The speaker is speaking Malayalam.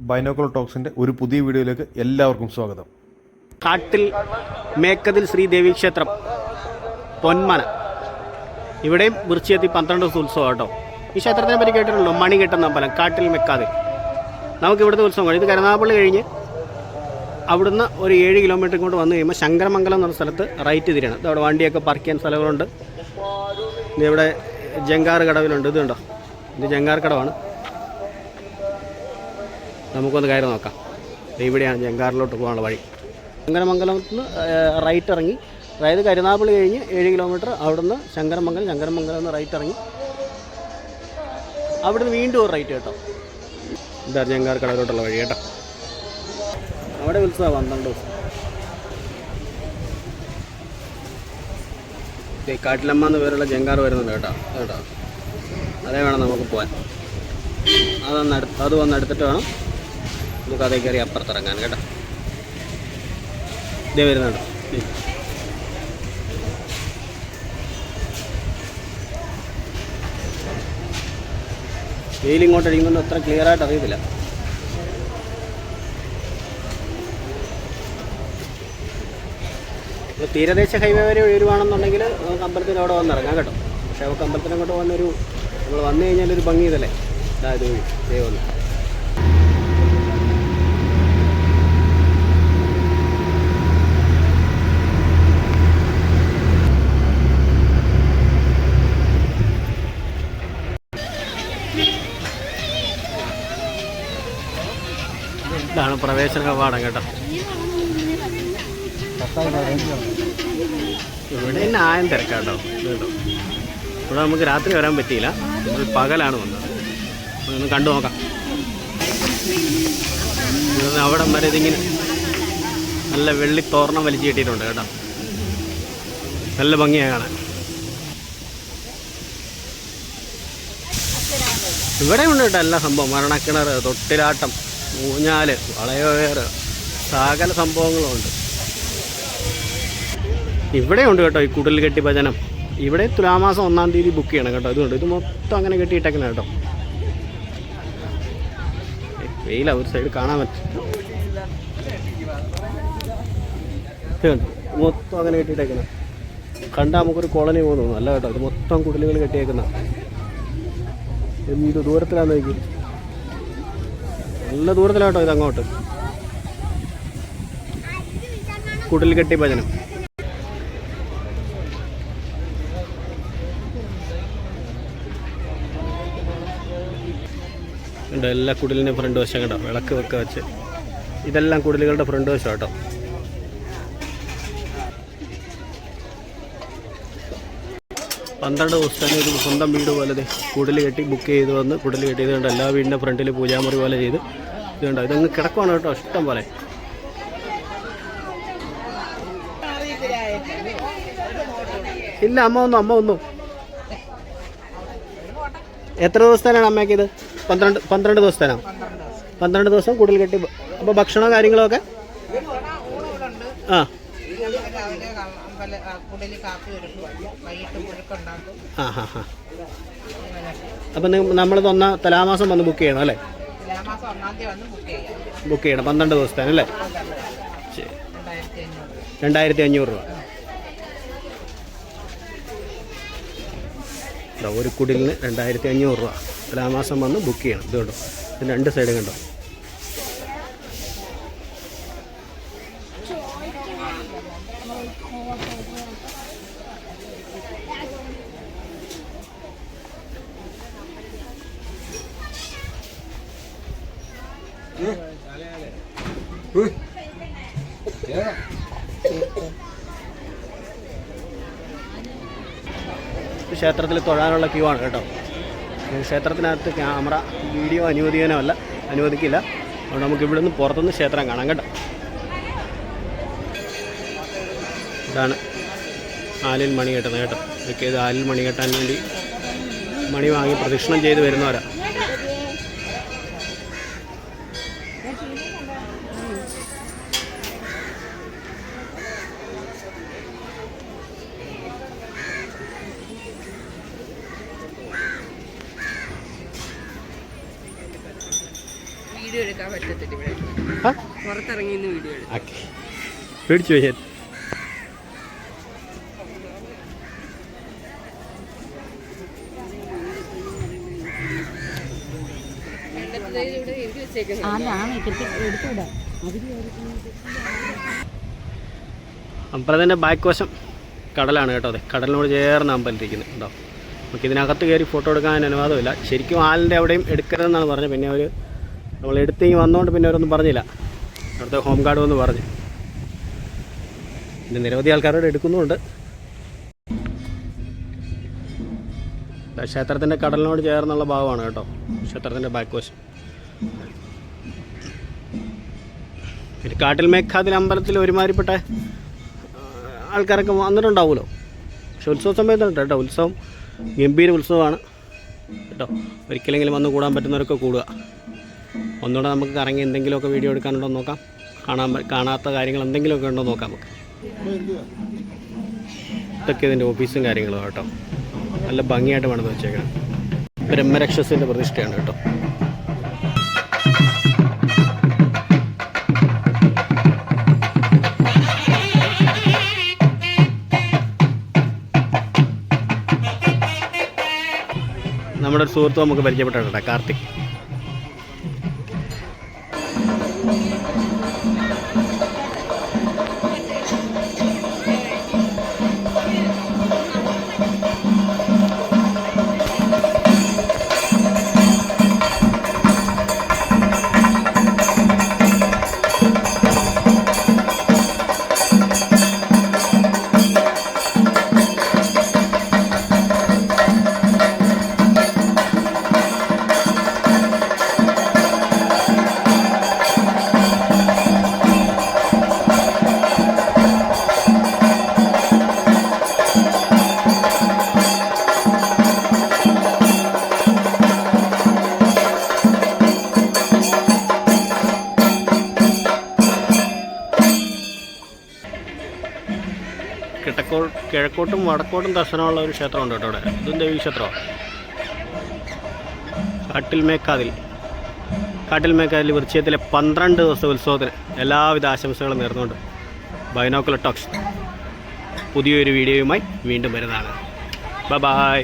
ബൈനോക്കുലർ ടോക്സിൻ്റെ ഒരു പുതിയ വീഡിയോയിലേക്ക് എല്ലാവർക്കും സ്വാഗതം. കാട്ടിൽ മേക്കതിൽ ശ്രീദേവി ക്ഷേത്രം പൊന്മന, ഇവിടെയും വൃശ്ചികത്തി 12 ദിവസം ഉത്സവം കേട്ടോ. ഈ ക്ഷേത്രത്തിനെ പറ്റി കേട്ടിട്ടുള്ളൂ. മണി കെട്ടുന്ന അമ്പലം കാട്ടിൽ മെക്കാതിൽ. നമുക്ക് ഇവിടുത്തെ ഉത്സവം കഴിയും. ഇത് കരുനാഗപ്പള്ളി കഴിഞ്ഞ് അവിടുന്ന് ഒരു 7 കിലോമീറ്റർ ഇങ്ങോട്ട് വന്നു കഴിയുമ്പോൾ ശങ്കരമംഗലം എന്ന് പറഞ്ഞ സ്ഥലത്ത് റൈറ്റ് തിരിയണം. ഇത് അവിടെ വണ്ടിയൊക്കെ പാർക്ക് ചെയ്യാൻ സ്ഥലങ്ങളുണ്ട്. ഇതിവിടെ ജങ്കാർ കടവിലുണ്ട്. ഇത് കണ്ടോ, ഇത് ജങ്കാർ കടവാണ്. നമുക്കൊന്ന് കയറി നോക്കാം. ഇവിടെയാണ് ജങ്കാറിലോട്ട് പോകാനുള്ള വഴി. ശങ്കരമംഗലത്ത് നിന്ന് റൈറ്റ് ഇറങ്ങി, അതായത് കരുനാഗപ്പള്ളി കഴിഞ്ഞ് 7 കിലോമീറ്റർ അവിടുന്ന് ശങ്കരമംഗലം നിന്ന് റൈറ്റ് ഇറങ്ങി അവിടുന്ന് വീണ്ടും ഒരു റൈറ്റ് കേട്ടോ. ഇതാ ജങ്കാർ കടവിലോട്ടുള്ള വഴി കേട്ടോ. അവിടെ ഉത്സവം 12 ദിവസം. കാട്ടിലമ്മ എന്ന് പേരുള്ള ജങ്കാർ വരുന്നുണ്ട് കേട്ടോ. കേട്ടോ, അതേ വേണം നമുക്ക് പോകാൻ. അത് വന്ന് എടുത്തിട്ട് വേണം നമുക്ക് അതേ കയറി അപ്പുറത്തിറങ്ങാൻ കേട്ടോ. ഇതേ വരുന്നുണ്ട്. വെയിലിങ്ങോട്ട് അടിക്കുന്നുണ്ട്, അത്ര ക്ലിയർ ആയിട്ട് അറിയത്തില്ല. തീരദേശ ഹൈവേ വരെ വരുവാണെന്നുണ്ടെങ്കിൽ നമുക്ക് അമ്പലത്തിൻ്റെ അവിടെ വന്നിറങ്ങാം കേട്ടോ. പക്ഷേ നമുക്ക് അമ്പലത്തിന് അങ്ങോട്ട് പോകുന്നൊരു നമ്മൾ വന്നു കഴിഞ്ഞാലൊരു ഭംഗി ഇതല്ലേ. അതായത് ദൈവം ഇതാണ് പ്രവേശന കവാടം കേട്ടോ. ഇവിടെ ആയം തിരക്കാട്ടോ കേട്ടോ. ഇവിടെ നമുക്ക് രാത്രി വരാൻ പറ്റിയില്ല, നമ്മൾ പകലാണ് വന്നത്. ഒന്ന് കണ്ടു നോക്കാം. അവിടെ വരെ ഇതിങ്ങനെ നല്ല വെള്ളി തോരണം വലിച്ചു കെട്ടിയിട്ടുണ്ട് കേട്ടോ. നല്ല ഭംഗിയാണ് കാണാൻ. ഇവിടെ ഉണ്ട് കേട്ടോ എല്ലാ സംഭവം. മരണക്കിണർ, തൊട്ടിലാട്ടം, ഊഞ്ഞാല്, വളയോയറ്, സകല സംഭവങ്ങളുമുണ്ട്. ഇവിടെ ഉണ്ട് കേട്ടോ ഈ കുടിൽ കെട്ടി ഭജനം. ഇവിടെ തുലാമാസം 1-ാം തീയതി ബുക്ക് ചെയ്യണം കേട്ടോ. ഇതുകൊണ്ട് ഇത് മൊത്തം അങ്ങനെ കെട്ടിയിട്ടേക്കണം കേട്ടോ. വെയില ഒരു സൈഡ് കാണാൻ പറ്റും. മൊത്തം അങ്ങനെ കെട്ടിയിട്ടേക്കണം. കണ്ടാൽ നമുക്കൊരു കോളനി പോകുന്നു. അല്ല കേട്ടോ, ഇത് മൊത്തം കുടിലുകൾ കെട്ടിയേക്കുന്ന. എന്ത് ദൂരത്തിലാന്ന് നോക്കി, നല്ല ദൂരത്തിലാട്ടോ ഇത് അങ്ങോട്ട്. കുടിൽ കെട്ടി ഭജനം. ഉണ്ട് എല്ലാ കുടിലിൻ്റെ ഫ്രണ്ട് വശം കേട്ടോ. വിളക്ക് വെക്ക വെച്ച് ഇതെല്ലാം കുടിലുകളുടെ ഫ്രണ്ട് വശം കേട്ടോ. പന്ത്രണ്ട് ദിവസത്തിന് ഒരു സ്വന്തം വീട് പോലെ കുടിൽ കെട്ടി ബുക്ക് ചെയ്ത് വന്ന് കുടിൽ കെട്ടിയത് കൊണ്ട് എല്ലാ വീടിൻ്റെ ഫ്രണ്ടിൽ പൂജാമുറി പോലെ ചെയ്ത് ഇതുണ്ടോ. ഇതങ്ങ് കിടക്കുവാണ് കേട്ടോ, ഇഷ്ടം പോലെ. ഇല്ല, അമ്മ വന്നു. എത്ര ദിവസത്തേനാണ് അമ്മയ്ക്ക് ഇത്? 12 ദിവസത്തേനാണ്. 12 ദിവസം കുടിൽ കെട്ടി. അപ്പോൾ ഭക്ഷണവും കാര്യങ്ങളൊക്കെ ആ അപ്പം നമ്മൾ തുലാമാസം വന്ന് ബുക്ക് ചെയ്യണം അല്ലേ? ബുക്ക് ചെയ്യണം 12 ദിവസത്തേനല്ലേ? ശരി, 2500 രൂപ. ഒരു കുടിലിന് 2500 രൂപ. തുലാമാസം വന്ന് ബുക്ക് ചെയ്യണം. ഇത് കണ്ടോ, ഇതിന് 2 സൈഡും കണ്ടോ. ക്ഷേത്രത്തിൽ തൊഴാനുള്ള ക്യൂ ആണ് കേട്ടോ. ക്ഷേത്രത്തിനകത്ത് ക്യാമറ വീഡിയോ അനുവദിക്കില്ല. അതുകൊണ്ട് നമുക്ക് ഇവിടെ നിന്ന് പുറത്തുനിന്ന് ക്ഷേത്രം കാണാം കേട്ടോ. ഇതാണ് ആലിൽ മണി കെട്ടുന്നത് കേട്ടോ. ഇതൊക്കെ ഇത് ആലിൽ മണി കെട്ടാൻ വേണ്ടി മണി വാങ്ങി പ്രദക്ഷിണം ചെയ്ത് വരുന്നവരാ. വീഡിയോ എടുക്കാൻ പറ്റത്തില്ല ഇവിടെ. ആ പുറത്തിറങ്ങി വീഡിയോ എടുക്കും. ഓക്കെ, പേടിച്ചു പോയി ഞാൻ. ഇവിടെ എഴുതി വെച്ചേക്കുന്നത് അമ്പലത്തിൻ്റെ ബാക്ക് വശം കടലാണ് കേട്ടോ. അതെ, കടലിനോട് ചേർന്ന് അമ്പലത്തിരിക്കുന്നത് കേട്ടോ. നമുക്ക് ഇതിനകത്ത് കയറി ഫോട്ടോ എടുക്കാൻ അനുവാദമില്ല. ശരിക്കും ആലിൻ്റെ അവിടെയും എടുക്കരുതെന്നാണ് പറഞ്ഞത്. പിന്നെ അവർ നമ്മൾ എടുത്തേക്ക് വന്നുകൊണ്ട് പിന്നെ അവരൊന്നും പറഞ്ഞില്ല. അവിടുത്തെ ഹോം ഗാർഡ് വന്ന് പറഞ്ഞു. പിന്നെ നിരവധി ആൾക്കാരോട് എടുക്കുന്നുമുണ്ട്. ക്ഷേത്രത്തിൻ്റെ കടലിനോട് ചേർന്നുള്ള ഭാഗമാണ് കേട്ടോ ക്ഷേത്രത്തിൻ്റെ ബാക്ക് വശം. പിന്നെ കാട്ടിൽ മേഘാതിൽ അമ്പലത്തിൽ ഒരുമാതിരിപ്പെട്ട ആൾക്കാരൊക്കെ വന്നിട്ടുണ്ടാവുമല്ലോ. പക്ഷെ ഉത്സവ സമയത്തുണ്ട് കേട്ടോ. ഉത്സവം ഗംഭീര ഉത്സവമാണ് കേട്ടോ. ഒരിക്കലെങ്കിലും വന്ന് കൂടാൻ പറ്റുന്നവരൊക്കെ കൂടുക. ഒന്നുകൂടെ നമുക്ക് കറങ്ങി എന്തെങ്കിലുമൊക്കെ വീഡിയോ എടുക്കാനുണ്ടോ എന്ന് നോക്കാം. കാണാത്ത കാര്യങ്ങൾ എന്തെങ്കിലുമൊക്കെ ഉണ്ടോ എന്ന് നോക്കാം നമുക്ക്. ഇതൊക്കെ ഇതിൻ്റെ ഓഫീസും കാര്യങ്ങളും കേട്ടോ. നല്ല ഭംഗിയായിട്ട് പണിത് വെച്ചേക്കണം. ബ്രഹ്മരക്ഷസിൻ്റെ പ്രതിഷ്ഠയാണ് കേട്ടോ. നമ്മുടെ ഒരു സുഹൃത്ത് നമുക്ക് പരിചയപ്പെട്ടിട്ടുണ്ട്, കാർത്തിക്. കിഴക്കോട്ടും വടക്കോട്ടും ദർശനമുള്ള ഒരു ക്ഷേത്രമുണ്ട് കേട്ടോ ഇവിടെ. ഇതും ദേവീ ക്ഷേത്രമാണ്. കാട്ടിൽ മേക്കാതിൽ വൃശ്ചികത്തിലെ 12 ദിവസത്തെ ഉത്സവത്തിന് എല്ലാവിധ ആശംസകളും നേർന്നുകൊണ്ട് ബൈനോക്കുലർ ടോക്സ് പുതിയൊരു വീഡിയോയുമായി വീണ്ടും വരുന്നതാണ്. ബൈ.